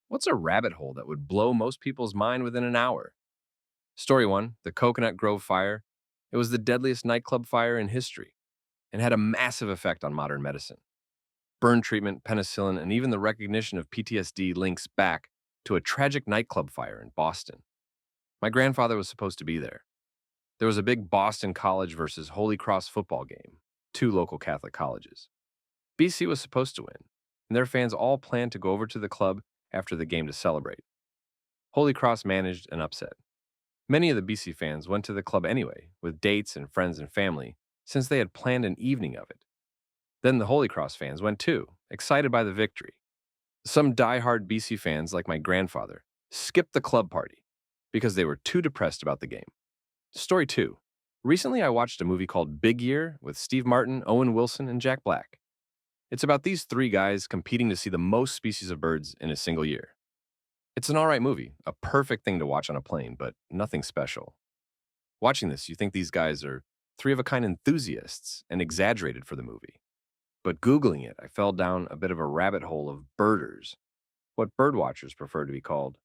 What's a rabbit hole that would blow most people's mind within an hour? Story 1, the Coconut Grove Fire. It was the deadliest nightclub fire in history and had a massive effect on modern medicine. Burn treatment, penicillin, and even the recognition of PTSD links back to a tragic nightclub fire in Boston. My grandfather was supposed to be there. There was a big Boston College versus Holy Cross football game, two local Catholic colleges. BC was supposed to win, and their fans all planned to go over to the club after the game to celebrate. Holy Cross managed an upset. Many of the BC fans went to the club anyway, with dates and friends and family, since they had planned an evening of it. Then the Holy Cross fans went too, excited by the victory. Some die-hard BC fans, like my grandfather, skipped the club party because they were too depressed about the game. Story 2. Recently, I watched a movie called Big Year with Steve Martin, Owen Wilson, and Jack Black. It's about these three guys competing to see the most species of birds in a single year. It's an alright movie, a perfect thing to watch on a plane, but nothing special. Watching this, you think these guys are three-of-a-kind enthusiasts and exaggerated for the movie. But Googling it, I fell down a bit of a rabbit hole of birders, what birdwatchers prefer to be called.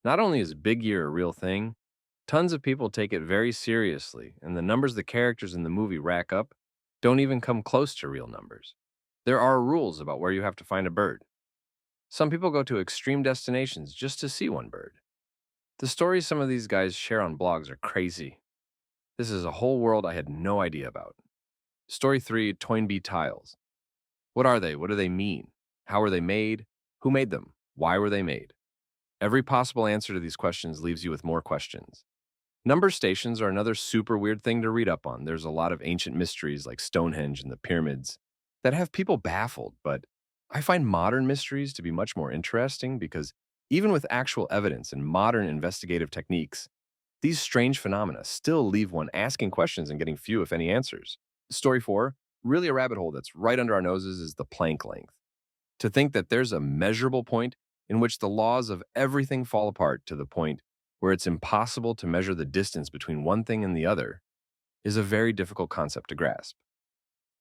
Not only is Big Year a real thing, tons of people take it very seriously, and the numbers the characters in the movie rack up don't even come close to real numbers. There are rules about where you have to find a bird. Some people go to extreme destinations just to see one bird. The stories some of these guys share on blogs are crazy. This is a whole world I had no idea about. Story 3, Toynbee tiles. What are they? What do they mean? How were they made? Who made them? Why were they made? Every possible answer to these questions leaves you with more questions. Number stations are another super weird thing to read up on. There's a lot of ancient mysteries like Stonehenge and the pyramids that have people baffled, but I find modern mysteries to be much more interesting because even with actual evidence and modern investigative techniques, these strange phenomena still leave one asking questions and getting few, if any, answers. Story 4, really a rabbit hole that's right under our noses is the Planck length. To think that there's a measurable point in which the laws of everything fall apart to the point where it's impossible to measure the distance between one thing and the other is a very difficult concept to grasp.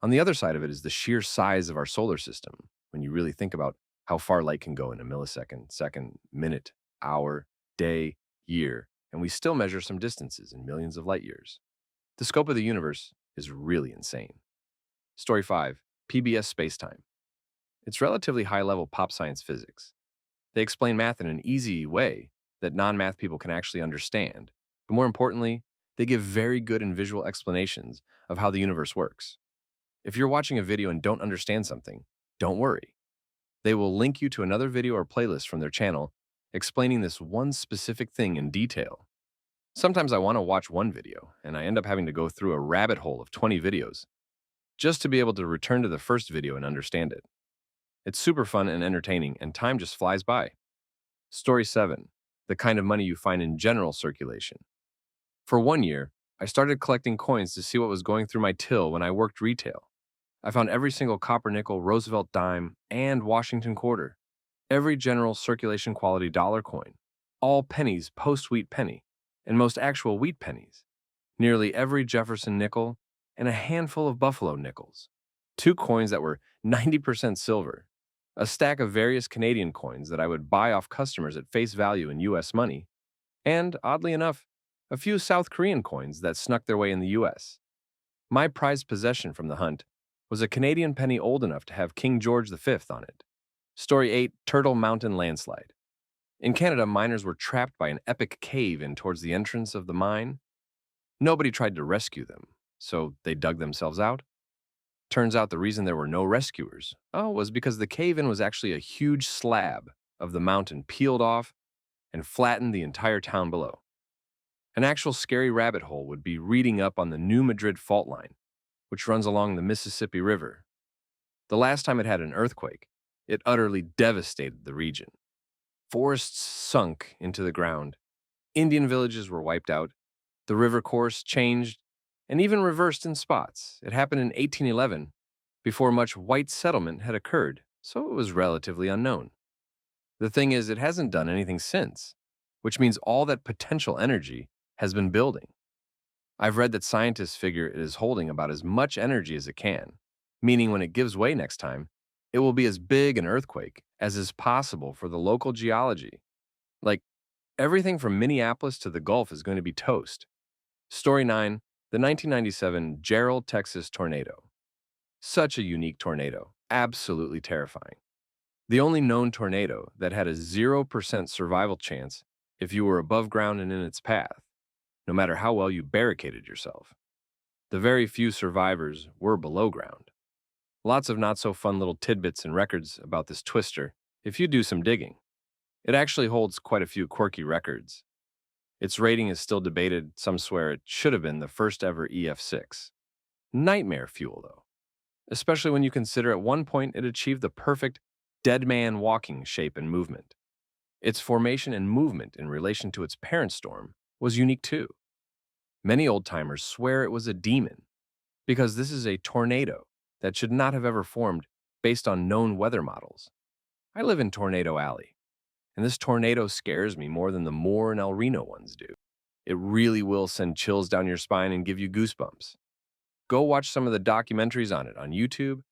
On the other side of it is the sheer size of our solar system, when you really think about how far light can go in a millisecond, second, minute, hour, day, year, and we still measure some distances in millions of light years. The scope of the universe is really insane. Story 5, PBS Spacetime. It's relatively high-level pop science physics. They explain math in an easy way that non-math people can actually understand, but more importantly, they give very good and visual explanations of how the universe works. If you're watching a video and don't understand something, don't worry. They will link you to another video or playlist from their channel explaining this one specific thing in detail. Sometimes I want to watch one video, and I end up having to go through a rabbit hole of 20 videos just to be able to return to the first video and understand it. It's super fun and entertaining, and time just flies by. Story 7, the kind of money you find in general circulation. For 1 year, I started collecting coins to see what was going through my till when I worked retail. I found every single copper nickel, Roosevelt dime, and Washington quarter. Every general circulation quality dollar coin. All pennies post-wheat penny, and most actual wheat pennies. Nearly every Jefferson nickel, and a handful of Buffalo nickels. 2 coins that were 90% silver. A stack of various Canadian coins that I would buy off customers at face value in US money. And, oddly enough, a few South Korean coins that snuck their way in the US. My prized possession from the hunt was a Canadian penny old enough to have King George V on it. Story 8, Turtle Mountain Landslide. In Canada, miners were trapped by an epic cave-in towards the entrance of the mine. Nobody tried to rescue them, so they dug themselves out. Turns out the reason there were no rescuers was because the cave-in was actually a huge slab of the mountain peeled off and flattened the entire town below. An actual scary rabbit hole would be reading up on the New Madrid fault line, which runs along the Mississippi River. The last time it had an earthquake, it utterly devastated the region. Forests sunk into the ground. Indian villages were wiped out. The river course changed and even reversed in spots. It happened in 1811, before much white settlement had occurred, so it was relatively unknown. The thing is, it hasn't done anything since, which means all that potential energy has been building. I've read that scientists figure it is holding about as much energy as it can, meaning when it gives way next time, It will be as big an earthquake as is possible for the local geology. Like, everything from Minneapolis to the Gulf is going to be toast. Story 9, the 1997 Jarrell, Texas tornado. Such a unique tornado, absolutely terrifying. The only known tornado that had a 0% survival chance if you were above ground and in its path, no matter how well you barricaded yourself. The very few survivors were below ground. Lots of not so fun little tidbits and records about this twister if you do some digging. It actually holds quite a few quirky records. Its rating is still debated, some swear it should have been the first ever EF6. Nightmare fuel, though, especially when you consider at one point it achieved the perfect dead man walking shape and movement. Its formation and movement in relation to its parent storm was unique too. Many old-timers swear it was a demon, because this is a tornado that should not have ever formed based on known weather models. I live in Tornado Alley, and this tornado scares me more than the Moore and El Reno ones do. It really will send chills down your spine and give you goosebumps. Go watch some of the documentaries on it on YouTube.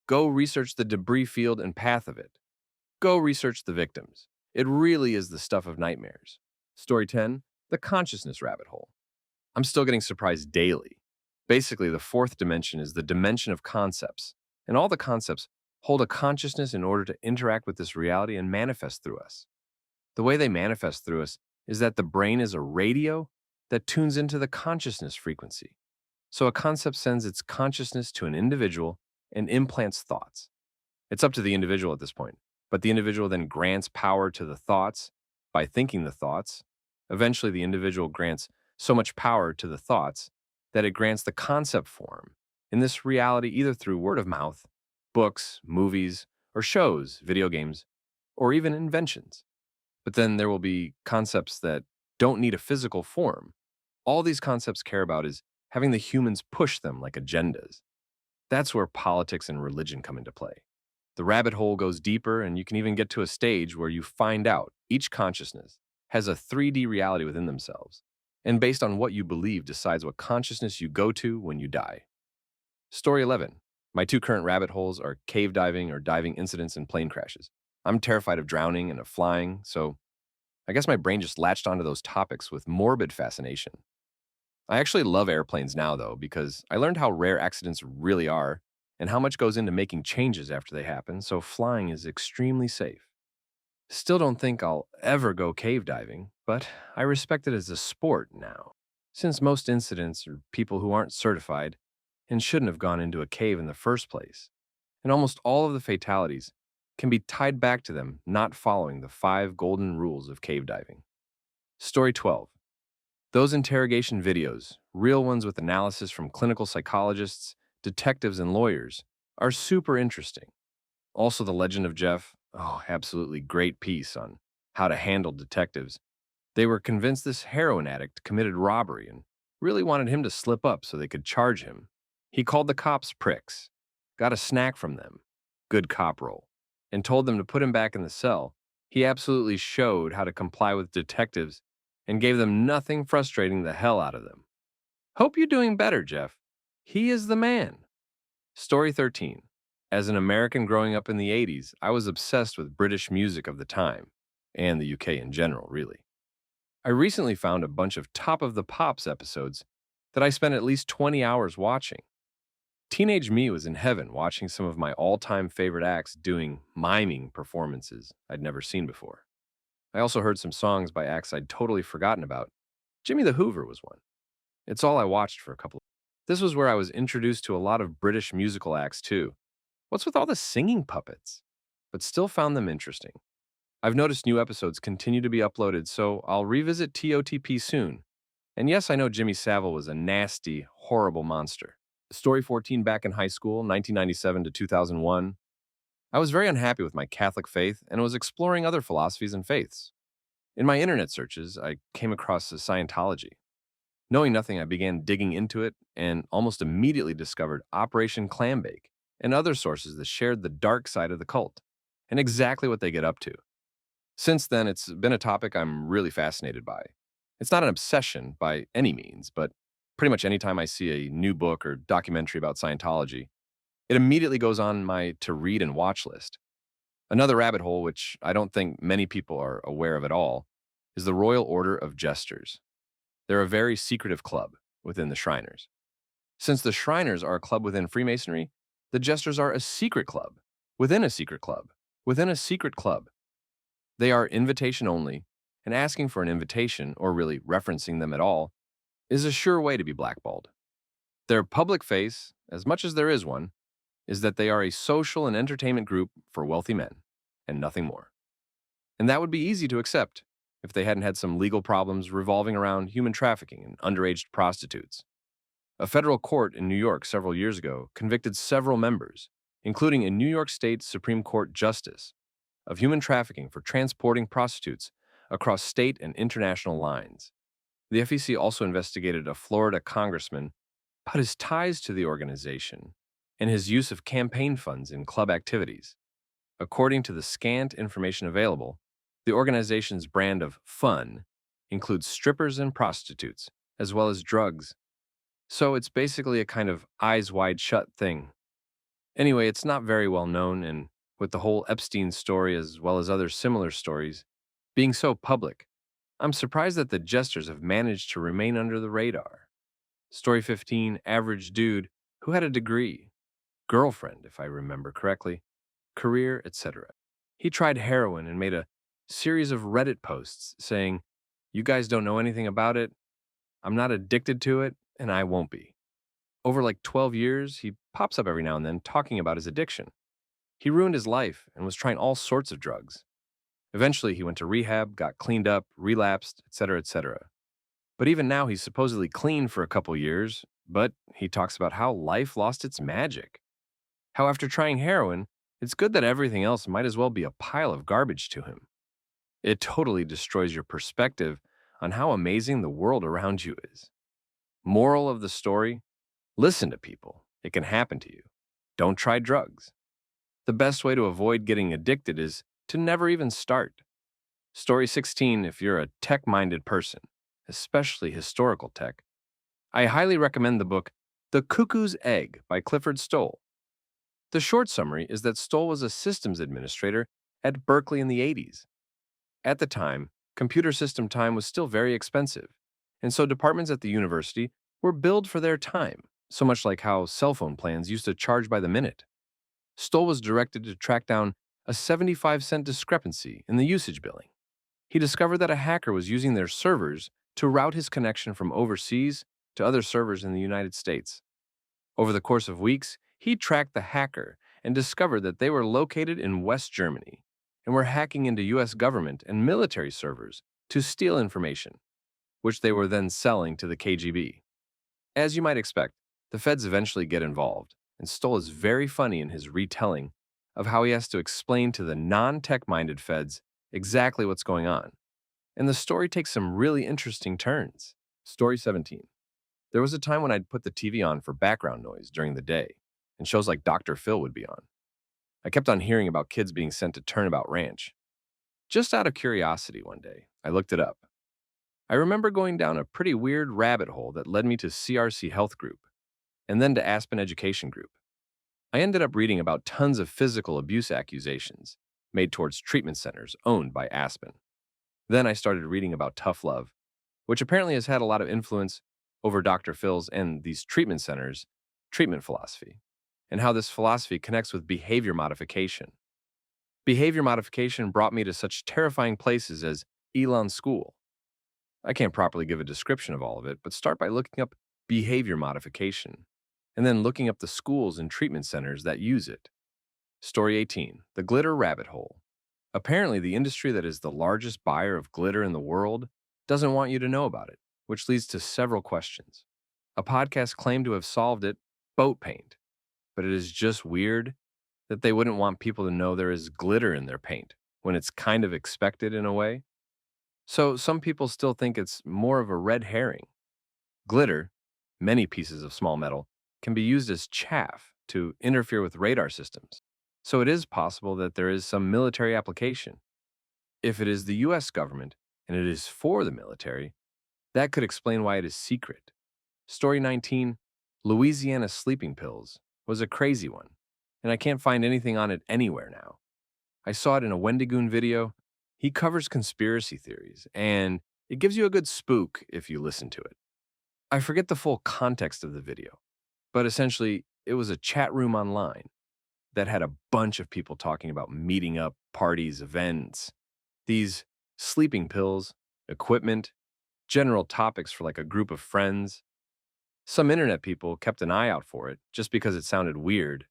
Go research the debris field and path of it. Go research the victims. It really is the stuff of nightmares. Story 10, the consciousness rabbit hole. I'm still getting surprised daily. Basically, the fourth dimension is the dimension of concepts, and all the concepts hold a consciousness in order to interact with this reality and manifest through us. The way they manifest through us is that the brain is a radio that tunes into the consciousness frequency. So a concept sends its consciousness to an individual and implants thoughts. It's up to the individual at this point, but the individual then grants power to the thoughts by thinking the thoughts. Eventually, the individual grants so much power to the thoughts that it grants the concept form in this reality either through word of mouth, books, movies, or shows, video games, or even inventions. But then there will be concepts that don't need a physical form. All these concepts care about is having the humans push them like agendas. That's where politics and religion come into play. The rabbit hole goes deeper, and you can even get to a stage where you find out each consciousness has a 3D reality within themselves, and based on what you believe decides what consciousness you go to when you die. Story 11. My two current rabbit holes are cave diving or diving incidents and plane crashes. I'm terrified of drowning and of flying, so I guess my brain just latched onto those topics with morbid fascination. I actually love airplanes now, though, because I learned how rare accidents really are and how much goes into making changes after they happen, so flying is extremely safe. Still don't think I'll ever go cave diving, but I respect it as a sport now, since most incidents are people who aren't certified and shouldn't have gone into a cave in the first place, and almost all of the fatalities can be tied back to them not following the 5 golden rules of cave diving. Story 12. Those interrogation videos, real ones with analysis from clinical psychologists, detectives, and lawyers, are super interesting. Also, The Legend of Jeff, absolutely great piece on how to handle detectives. They were convinced this heroin addict committed robbery and really wanted him to slip up so they could charge him. He called the cops pricks, got a snack from them, good cop role, and told them to put him back in the cell. He absolutely showed how to comply with detectives and gave them nothing frustrating the hell out of them. Hope you're doing better, Jeff. He is the man. Story 13. As an American growing up in the 80s, I was obsessed with British music of the time, and the UK in general, really. I recently found a bunch of Top of the Pops episodes that I spent at least 20 hours watching. Teenage me was in heaven watching some of my all-time favorite acts doing miming performances I'd never seen before. I also heard some songs by acts I'd totally forgotten about. Jimmy the Hoover was one. It's all I watched for a couple. This was where I was introduced to a lot of British musical acts too. What's with all the singing puppets? But still found them interesting. I've noticed new episodes continue to be uploaded, so I'll revisit TOTP soon. And yes, I know Jimmy Savile was a nasty, horrible monster. Story 14, back in high school, 1997 to 2001. I was very unhappy with my Catholic faith and was exploring other philosophies and faiths. In my internet searches, I came across Scientology. Knowing nothing, I began digging into it and almost immediately discovered Operation Clambake and other sources that shared the dark side of the cult and exactly what they get up to. Since then, it's been a topic I'm really fascinated by. It's not an obsession by any means, but pretty much anytime I see a new book or documentary about Scientology, It immediately goes on my to read and watch list. Another rabbit hole, which I don't think many people are aware of at all, is the Royal Order of Jesters. They're a very secretive club within the Shriners. Since the Shriners are a club within Freemasonry, the Jesters are a secret club within a secret club within a secret club. They are invitation only, and asking for an invitation, or really referencing them at all, is a sure way to be blackballed. Their public face, as much as there is one, is that they are a social and entertainment group for wealthy men, and nothing more. And that would be easy to accept if they hadn't had some legal problems revolving around human trafficking and underage prostitutes. A federal court in New York several years ago convicted several members, including a New York State Supreme Court justice, of human trafficking for transporting prostitutes across state and international lines. The FEC also investigated a Florida congressman about his ties to the organization and his use of campaign funds in club activities. According to the scant information available, the organization's brand of fun includes strippers and prostitutes, as well as drugs. So it's basically a kind of eyes wide shut thing. Anyway, it's not very well known, and with the whole Epstein story as well as other similar stories being so public, I'm surprised that the Jesters have managed to remain under the radar. Story 15, average dude who had a degree, girlfriend, if I remember correctly, career, etc. He tried heroin and made a series of Reddit posts saying, "You guys don't know anything about it. I'm not addicted to it, and I won't be." Over like 12 years, he pops up every now and then talking about his addiction. He ruined his life and was trying all sorts of drugs. Eventually, he went to rehab, got cleaned up, relapsed, etc., etc. But even now, he's supposedly clean for a couple years, but he talks about how life lost its magic. How after trying heroin, it's good that everything else might as well be a pile of garbage to him. It totally destroys your perspective on how amazing the world around you is. Moral of the story: listen to people. It can happen to you. Don't try drugs. The best way to avoid getting addicted is to never even start. Story 16, if you're a tech minded person, especially historical tech, I highly recommend the book The Cuckoo's Egg by Clifford Stoll. The short summary is that Stoll was a systems administrator at Berkeley in the 80s. At the time, computer system time was still very expensive, and so departments at the university were billed for their time, so much like how cell phone plans used to charge by the minute. Stoll was directed to track down a 75-cent discrepancy in the usage billing. He discovered that a hacker was using their servers to route his connection from overseas to other servers in the United States. Over the course of weeks, he tracked the hacker and discovered that they were located in West Germany and were hacking into US government and military servers to steal information, which they were then selling to the KGB. As you might expect, the feds eventually get involved, and Stoll is very funny in his retelling of how he has to explain to the non-tech minded feds exactly what's going on. And the story takes some really interesting turns. Story 17. There was a time when I'd put the TV on for background noise during the day, and shows like Dr. Phil would be on. I kept on hearing about kids being sent to Turnabout Ranch. Just out of curiosity one day, I looked it up. I remember going down a pretty weird rabbit hole that led me to CRC Health Group, and then to Aspen Education Group. I ended up reading about tons of physical abuse accusations made towards treatment centers owned by Aspen. Then I started reading about tough love, which apparently has had a lot of influence over Dr. Phil's and these treatment centers' treatment philosophy, and how this philosophy connects with behavior modification. Behavior modification brought me to such terrifying places as Elon School. I can't properly give a description of all of it, but start by looking up behavior modification, and then looking up the schools and treatment centers that use it. Story 18, the glitter rabbit hole. Apparently, the industry that is the largest buyer of glitter in the world doesn't want you to know about it, which leads to several questions. A podcast claimed to have solved it: boat paint. But it is just weird that they wouldn't want people to know there is glitter in their paint when it's kind of expected in a way. So some people still think it's more of a red herring. Glitter, many pieces of small metal, can be used as chaff to interfere with radar systems. So it is possible that there is some military application. If it is the US government and it is for the military, that could explain why it is secret. Story 19, Louisiana sleeping pills, was a crazy one. and I can't find anything on it anywhere now. I saw it in a Wendigoon video. He covers conspiracy theories, and it gives you a good spook if you listen to it. I forget the full context of the video, but essentially, it was a chat room online that had a bunch of people talking about meeting up, parties, events, these sleeping pills, equipment, general topics for like a group of friends. Some internet people kept an eye out for it just because it sounded weird.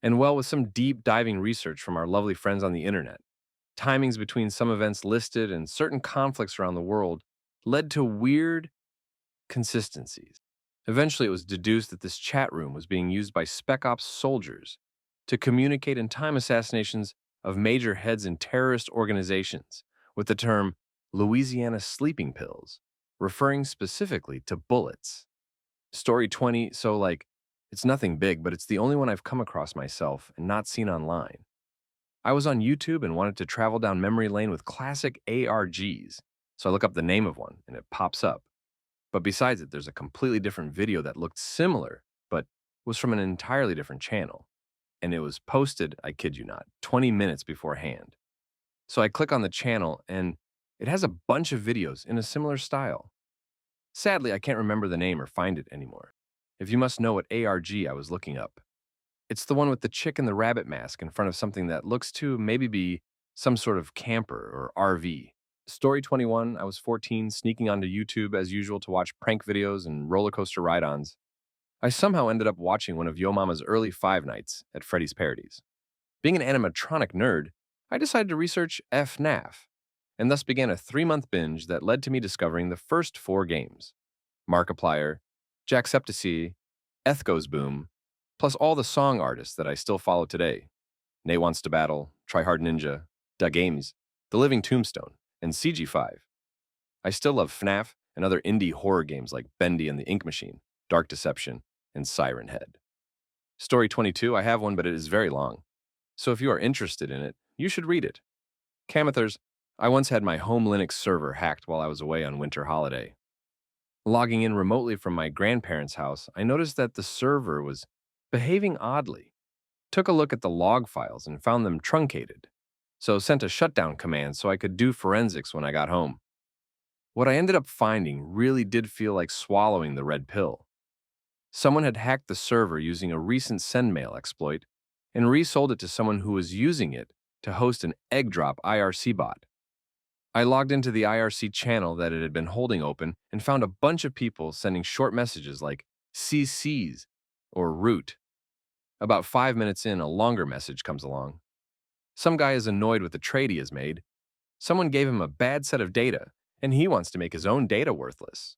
And well, with some deep diving research from our lovely friends on the internet, timings between some events listed and certain conflicts around the world led to weird consistencies. Eventually, it was deduced that this chat room was being used by Spec Ops soldiers to communicate and time assassinations of major heads in terrorist organizations with the term Louisiana sleeping pills, referring specifically to bullets. Story 20, so like, it's nothing big, but it's the only one I've come across myself and not seen online. I was on YouTube and wanted to travel down memory lane with classic ARGs, so I look up the name of one and it pops up. But besides it, there's a completely different video that looked similar, but was from an entirely different channel. And it was posted, I kid you not, 20 minutes beforehand. So I click on the channel and it has a bunch of videos in a similar style. Sadly, I can't remember the name or find it anymore. If you must know what ARG I was looking up, it's the one with the chick in the rabbit mask in front of something that looks to maybe be some sort of camper or RV. Story 21, I was 14, sneaking onto YouTube as usual to watch prank videos and roller coaster ride ons. I somehow ended up watching one of Yo Mama's early Five Nights at Freddy's Parodies. Being an animatronic nerd, I decided to research FNAF, and thus began a 3-month binge that led to me discovering the first 4 games Markiplier, Jacksepticeye, Ethgo's Boom, plus all the song artists that I still follow today Nate Wants to Battle, Try Hard Ninja, Da Games, The Living Tombstone, and CG5. I still love FNAF and other indie horror games like Bendy and the Ink Machine, Dark Deception, and Siren Head. Story 22, I have one, but it is very long. So if you are interested in it, you should read it. Camethers, I once had my home Linux server hacked while I was away on winter holiday. Logging in remotely from my grandparents' house, I noticed that the server was behaving oddly. Took a look at the log files and found them truncated, so sent a shutdown command so I could do forensics when I got home. What I ended up finding really did feel like swallowing the red pill. Someone had hacked the server using a recent sendmail exploit and resold it to someone who was using it to host an egg drop IRC bot. I logged into the IRC channel that it had been holding open and found a bunch of people sending short messages like CCs or root. About 5 minutes in, a longer message comes along. Some guy is annoyed with the trade he has made. Someone gave him a bad set of data, and he wants to make his own data worthless,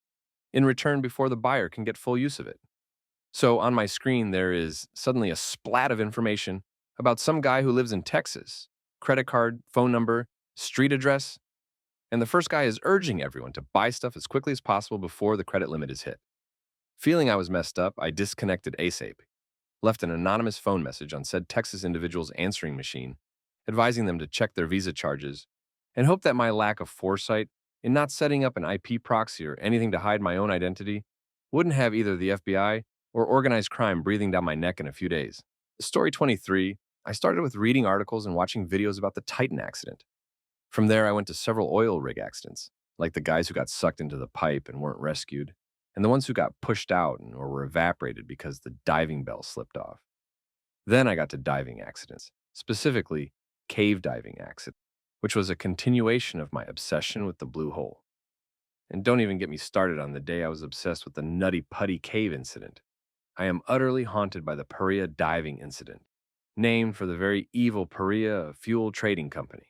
in return before the buyer can get full use of it. So on my screen, there is suddenly a splat of information about some guy who lives in Texas, credit card, phone number, street address, and the first guy is urging everyone to buy stuff as quickly as possible before the credit limit is hit. Feeling I was messed up, I disconnected ASAP, left an anonymous phone message on said Texas individual's answering machine, advising them to check their Visa charges, and hoped that my lack of foresight in not setting up an IP proxy or anything to hide my own identity wouldn't have either the FBI or organized crime breathing down my neck in a few days. Story 23, I started with reading articles and watching videos about the Titan accident. From there, I went to several oil rig accidents, like the guys who got sucked into the pipe and weren't rescued, and the ones who got pushed out or were evaporated because the diving bell slipped off. Then I got to diving accidents, specifically cave diving accident, which was a continuation of my obsession with the blue hole. And don't even get me started on the day I was obsessed with the Nutty Putty Cave incident. I am utterly haunted by the Paria diving incident, named for the very evil Paria Fuel Trading Company.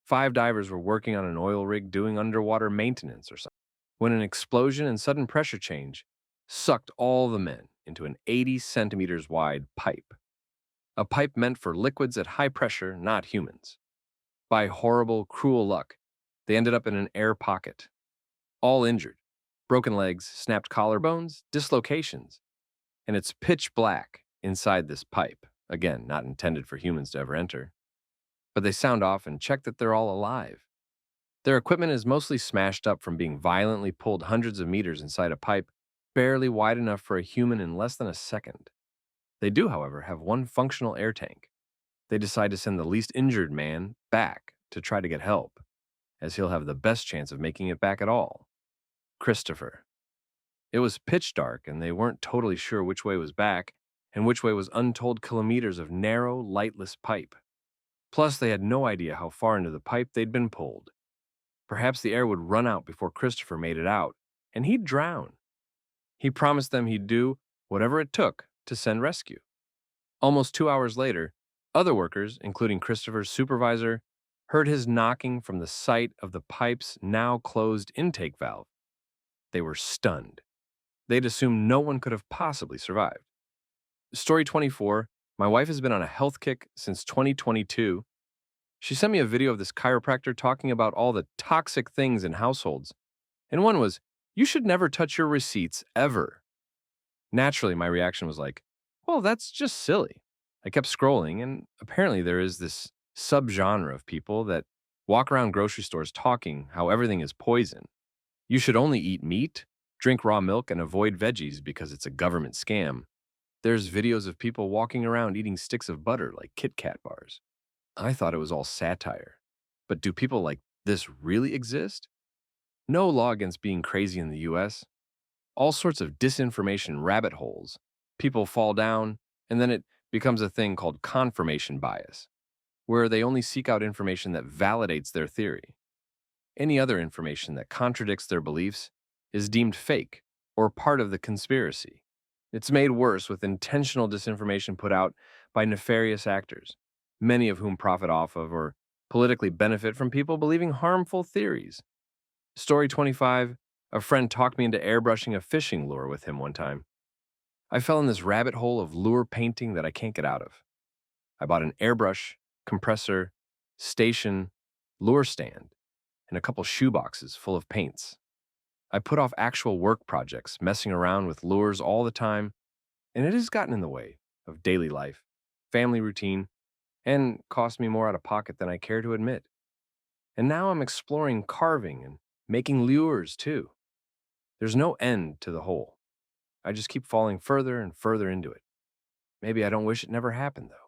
5 divers were working on an oil rig doing underwater maintenance or something, when an explosion and sudden pressure change sucked all the men into an 80 centimeters wide pipe. A pipe meant for liquids at high pressure, not humans. By horrible, cruel luck, they ended up in an air pocket. All injured. Broken legs, snapped collarbones, dislocations. And it's pitch black inside this pipe. Again, not intended for humans to ever enter. But they sound off and check that they're all alive. Their equipment is mostly smashed up from being violently pulled hundreds of meters inside a pipe barely wide enough for a human in less than a second. They do, however, have one functional air tank. They decide to send the least injured man back to try to get help, as he'll have the best chance of making it back at all. Christopher. It was pitch dark, and they weren't totally sure which way was back and which way was untold kilometers of narrow, lightless pipe. Plus, they had no idea how far into the pipe they'd been pulled. Perhaps the air would run out before Christopher made it out, and he'd drown. He promised them he'd do whatever it took to send rescue. Almost 2 hours later, other workers, including Christopher's supervisor, heard his knocking from the site of the pipe's now closed intake valve. They were stunned. They'd assumed no one could have possibly survived. Story 24. My wife has been on a health kick since 2022. She sent me a video of this chiropractor talking about all the toxic things in households. And one was, you should never touch your receipts, ever. Naturally, my reaction was like, well, that's just silly. I kept scrolling, and apparently there is this subgenre of people that walk around grocery stores talking how everything is poison. You should only eat meat, drink raw milk, and avoid veggies because it's a government scam. There's videos of people walking around eating sticks of butter like Kit Kat bars. I thought it was all satire. But do people like this really exist? No law against being crazy in the US. All sorts of disinformation rabbit holes. People fall down, and then it becomes a thing called confirmation bias, where they only seek out information that validates their theory. Any other information that contradicts their beliefs is deemed fake or part of the conspiracy. It's made worse with intentional disinformation put out by nefarious actors, many of whom profit off of or politically benefit from people believing harmful theories. Story 25. A friend talked me into airbrushing a fishing lure with him one time. I fell in this rabbit hole of lure painting that I can't get out of. I bought an airbrush, compressor, station, lure stand, and a couple shoeboxes full of paints. I put off actual work projects, messing around with lures all the time, and it has gotten in the way of daily life, family routine, and cost me more out of pocket than I care to admit. And now I'm exploring carving and making lures too. There's no end to the hole. I just keep falling further and further into it. Maybe I don't wish it never happened, though.